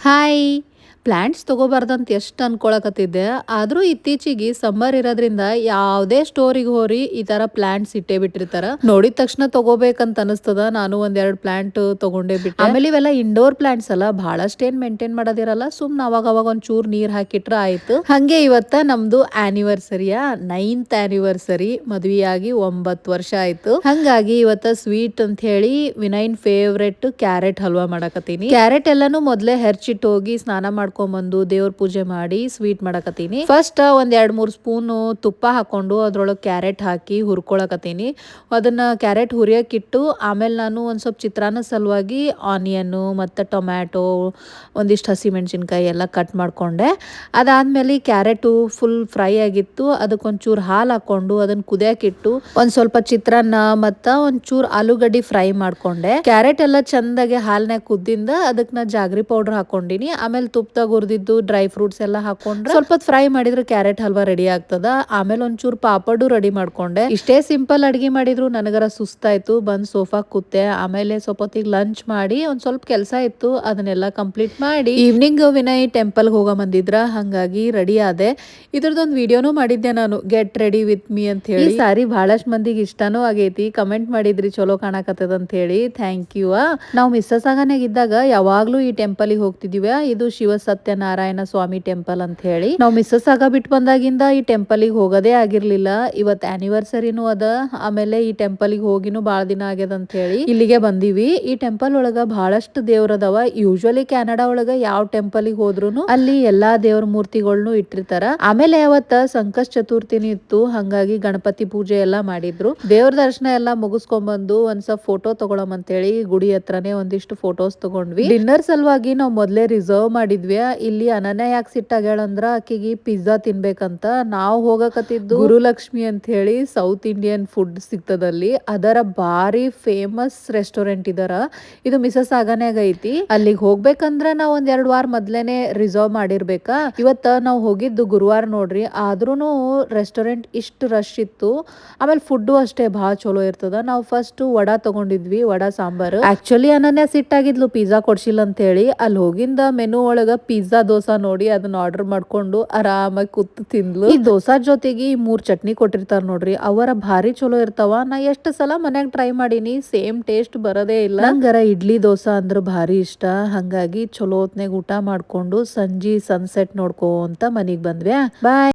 Hi. Plants ತೊಗೋಬಾರ್ದಂತ ಎಷ್ಟು ಅನ್ಕೊಳಕತ್ತಿದ್ದೆ. ಆದರೂ ಇತ್ತೀಚಿಗೆ ಸಮ್ಮರ್ ಇರೋದ್ರಿಂದ ಯಾವುದೇ ಸ್ಟೋರಿಗೆ ಹೋರಿ ಈ ಥರ ಪ್ಲ್ಯಾಂಟ್ಸ್ ಇಟ್ಟೇ ಬಿಟ್ಟಿರ್ತಾರ. ನೋಡಿದ ತಕ್ಷಣ ತೊಗೋಬೇಕಂತ ಅನಿಸ್ತದ. ನಾನು ಒಂದೆರಡು ಪ್ಲ್ಯಾಂಟ್ ತೊಗೊಂಡೇ ಬಿಟ್ಟೆ. ಆಮೇಲೆ ಇವೆಲ್ಲ ಇಂಡೋರ್ ಪ್ಲ್ಯಾಂಟ್ಸ್ ಅಲ್ಲ, ಭಾಳಷ್ಟೇನು ಮೇಂಟೈನ್ ಮಾಡೋದಿರಲ್ಲ. ಸುಮ್ಮನೆ ಅವಾಗ ಒಂಚೂರು ನೀರು ಹಾಕಿಟ್ರೆ ಆಯಿತು. ಹಾಗೆ ಇವತ್ತ ನಮ್ಮದು ಆ್ಯನಿವರ್ಸರಿಯ 9th ಆ್ಯನಿವರ್ಸರಿ. ಮದುವೆಯಾಗಿ 9 ವರ್ಷ ಆಯಿತು. ಹಾಗಾಗಿ ಇವತ್ತು ಸ್ವೀಟ್ ಅಂತ ಹೇಳಿ ವಿನಯನ್ ಫೇವ್ರೆಟ್ ಕ್ಯಾರೆಟ್ ಹಲ್ವಾ ಮಾಡಕತ್ತೀನಿ. ಕ್ಯಾರೆಟ್ ಎಲ್ಲಾನು ಮೊದಲೇ ಹೆರ್ಚಿಟ್ಟು ಹೋಗಿ ಸ್ನಾನ ಮಾಡ್ಕೊಂಬಂದು ದೇವ್ರ ಪೂಜೆ ಮಾಡಿ ಸ್ವೀಟ್ ಮಾಡಕತ್ತೀನಿ. ಫಸ್ಟ್ ಒಂದ್ 2-3 ಸ್ಪೂನು ತುಪ್ಪ ಹಾಕೊಂಡು ಅದ್ರೊಳಗೆ ಕ್ಯಾರೆಟ್ ಹಾಕಿ ಹುರ್ಕೊಳಕತ್ತೀನಿ. ಅದನ್ನ ಕ್ಯಾರೆಟ್ ಹುರಿಯಕ್ಕಿಟ್ಟು ಆಮೇಲೆ ನಾನು ಒಂದ್ ಸ್ವಲ್ಪ ಚಿತ್ರಾನ್ನ ಸಲುವಾಗಿ ಆನಿಯನ್ ಮತ್ತು ಟೊಮ್ಯಾಟೊ, ಒಂದಿಷ್ಟು ಹಸಿಮೆಣಸಿನ್ಕಾಯಿ ಎಲ್ಲ ಕಟ್ ಮಾಡ್ಕೊಂಡೆ. ಅದಾದ್ಮೇಲೆ ಕ್ಯಾರೆಟು ಫುಲ್ ಫ್ರೈ ಆಗಿತ್ತು. ಅದಕ್ಕೊಂಚೂರು ಹಾಲು ಹಾಕೊಂಡು ಅದನ್ನ ಕುದಿಯಕ್ಕಿಟ್ಟು ಒಂದ್ ಸ್ವಲ್ಪ ಚಿತ್ರಾನ್ನ ಮತ್ತು ಒಂಚೂರು ಆಲೂಗಡ್ಡಿ ಫ್ರೈ ಮಾಡ್ಕೊಂಡೆ. ಕ್ಯಾರೆಟ್ ಎಲ್ಲ ಚಂದಾಗೆ ಹಾಲ್ನಾಗ ಕುದ್ದಿಂದ ಅದಕ್ಕೆ ನಾ ಜಾಗ್ರಿ ಪೌಡರ್ ಹಾಕೊಂಡಿನಿ. ಆಮೇಲೆ ತುಪ್ಪದಾಗ ಹುರಿದಿದ್ದು ಡ್ರೈ ಫ್ರೂಟ್ಸ್ ಎಲ್ಲ ಹಾಕೊಂಡ್ರೆ ಸ್ವಲ್ಪ ಫ್ರೈ ಮಾಡಿದ್ರೆ ಕ್ಯಾರೆಟ್ ಹಲ್ವಾ ರೆಡಿ ಆಗ್ತದ. ಆಮೇಲೆ ಒಂಚೂರು ಪಾಪಡು ರೆಡಿ ಮಾಡ್ಕೊಂಡೆ. ಇಷ್ಟೇ ಸಿಂಪಲ್ ಅಡ್ಗೆ ಮಾಡಿದ್ರು ನನಗರ ಸುಸ್ತಾಯ್ತು. ಬಂದ್ ಸೋಫಾ ಕೂತೆ. ಆಮೇಲೆ ಸ್ವಲ್ಪ ಹೊತ್ತಿಗೆ ಲಂಚ್ ಮಾಡಿ ಒಂದ್ ಸ್ವಲ್ಪ ಕೆಲಸ ಇತ್ತು, ಅದನ್ನೆಲ್ಲ ಕಂಪ್ಲೀಟ್ ಮಾಡಿ ಈವ್ನಿಂಗ್ ವಿನಯ್ ಟೆಂಪಲ್ ಹೋಗ ಬಂದಿದ್ರ. ಹಂಗಾಗಿ ರೆಡಿ ಆದೆ. ಇದ್ರದೊಂದು ವಿಡಿಯೋನು ಮಾಡಿದ್ದೆ ನಾನು, ಗೆಟ್ ರೆಡಿ ವಿತ್ ಮೀ ಅಂತ ಹೇಳಿ. ಈ ಸಾರಿ ಬಹಳಷ್ಟು ಮಂದಿಗೆ ಇಷ್ಟನೂ ಆಗೈತಿ. ಕಮೆಂಟ್ ಮಾಡಿದ್ರಿ ಚಲೋ ಕಾಣಕತ್ತದ ಅಂತ ಹೇಳಿ. Thank you. ನಾವು ಮಿಸ್ಸಸ್ ಆಗನಾಗ ಇದ್ದಾಗ ಯಾವಾಗ್ಲೂ ಈ ಟೆಂಪಲ್ಗೆ ಹೋಗ್ತಿದೀವಿ. ಇದು ಶಿವ ಸತ್ಯನಾರಾಯಣ ಸ್ವಾಮಿ ಟೆಂಪಲ್ ಅಂತ ಹೇಳಿ. ನಾವು ಮಿಸ್ಸಸ್ ಆಗ ಬಿಟ್ಟು ಬಂದಾಗಿಂದ ಈ ಟೆಂಪಲ್ಗೆ ಹೋಗೋದೇ ಆಗಿರ್ಲಿಲ್ಲ. ಇವತ್ತು ಆನಿವರ್ಸರಿನೂ ಅದ. ಆಮೇಲೆ ಈ ಟೆಂಪಲ್ಗೆ ಹೋಗಿನೂ ಬಾಳ ದಿನ ಆಗ್ಯದ ಅಂತ ಹೇಳಿ ಇಲ್ಲಿಗೆ ಬಂದೀವಿ. ಈ ಟೆಂಪಲ್ ಒಳಗ ಬಹಳಷ್ಟು ದೇವ್ರದವ. ಯೂಶುವಲಿ ಕ್ಯಾನಡಾ ಒಳಗ ಯಾವ ಟೆಂಪಲ್ಗೆ ಹೋದ್ರುನು ಅಲ್ಲಿ ಎಲ್ಲಾ ದೇವ್ರ ಮೂರ್ತಿಗಳ್ನು ಇಟ್ಟಿರ್ತಾರ. ಆಮೇಲೆ ಅವತ್ತ ಸಂಕಷ್ಟ ಚತುರ್ಥಿನೂ ಇತ್ತು. ಹಂಗಾಗಿ ಗಣಪತಿ ಪೂಜೆ ಎಲ್ಲಾ ಮಾಡಿದ್ರು. ದೇವ್ರ ದರ್ಶನ ಎಲ್ಲಾ ಮುಗಿಸ್ಕೊಂಡ್ಬಂದು ಒಂದ್ ಸ್ವಲ್ಪ ಫೋಟೋ ತಗೊಳಮ್ ಅಂತ ಹೇಳಿ ಗುಡಿ ಹತ್ರನೇ ಒಂದಿಷ್ಟು ಫೋಟೋಸ್ ತಗೊಂಡ್ವಿ. ಡಿನ್ನರ್ ಸಲುವಾಗಿ ನಾವು ಮೊದ್ಲೇ ರಿಸರ್ವ್ ಮಾಡಿದ್ವಿ. ಇಲ್ಲಿ ಅನನ್ಯ ಯಾಕೆ ಸಿಟ್ಟಾಗ್ಯಾಳಂದ್ರ ಆಕಿಗೆ ಪಿಜ್ಜಾ ತಿನ್ಬೇಕಂತ. ನಾವು ಹೋಗಕತ್ತಿದ್ದು ಗುರುಲಕ್ಷ್ಮಿ ಅಂತ ಹೇಳಿ ಸೌತ್ ಇಂಡಿಯನ್ ಫುಡ್ ಸಿಗ್ತದಲ್ಲಿ. ಅದರ ಬಾರಿ ಫೇಮಸ್ ರೆಸ್ಟೋರೆಂಟ್ ಇದರ. ಇದು ಮಿಸಸ್ ಆಗನ್ಯಾಗ ಐತಿ. ಅಲ್ಲಿಗೆ ಹೋಗ್ಬೇಕಂದ್ರ ನಾವ್ ಒಂದ್ 2 ವಾರ ಮೊದ್ಲೇನೆ ರಿಸರ್ವ್ ಮಾಡಿರ್ಬೇಕಾ. ಇವತ್ತ ನಾವು ಹೋಗಿದ್ದು ಗುರುವಾರ ನೋಡ್ರಿ. ಆದ್ರೂನು ರೆಸ್ಟೋರೆಂಟ್ ಇಷ್ಟು ರಶ್ ಇತ್ತು. ಆಮೇಲೆ ಫುಡ್ ಅಷ್ಟೇ ಬಹಳ ಚಲೋ ಇರ್ತದ. ನಾವು ಫಸ್ಟ್ ವಡಾ ತಗೊಂಡಿದ್ವಿ, ವಡಾ ಸಾಂಬಾರು. ಆಕ್ಚುಲಿ ಅನನ್ಯ ಸಿಟ್ಟಾಗಿದ್ಲು ಪಿಜ್ಜಾ ಕೊಡ್ಸಿಲ್ಲ ಅಂತ ಹೇಳಿ. ಅಲ್ಲಿ ಹೋಗಿಂದ ಮೆನು ಒಳಗ ಪಿಜ್ಜಾ ದೋಸಾ ನೋಡಿ ಅದನ್ನ ಆರ್ಡರ್ ಮಾಡ್ಕೊಂಡು ಆರಾಮಾಗಿ ಕೂತು ತಿಂದ್ಲು. ಈ ದೋಸಾ ಜೊತೆಗೆ 3 ಚಟ್ನಿ ಕೊಟ್ಟಿರ್ತಾರ ನೋಡ್ರಿ, ಅವರ ಭಾರಿ ಚಲೋ ಇರ್ತಾವ. ನಾ ಎಷ್ಟು ಸಲ ಮನ್ಯಾಗ ಟ್ರೈ ಮಾಡೀನಿ, ಸೇಮ್ ಟೇಸ್ಟ್ ಬರೋದೇ ಇಲ್ಲ. ನಂಗರ ಇಡ್ಲಿ ದೋಸಾ ಅಂದ್ರ ಭಾರಿ ಇಷ್ಟ. ಹಂಗಾಗಿ ಚಲೋ ಹೊತ್ನಾಗ ಊಟ ಮಾಡ್ಕೊಂಡು ಸಂಜೆ ಸನ್ಸೆಟ್ ನೋಡ್ಕೊಂತ ಮನಿಗ್ ಬಂದ್ವ್ಯಾ. ಬಾಯ್.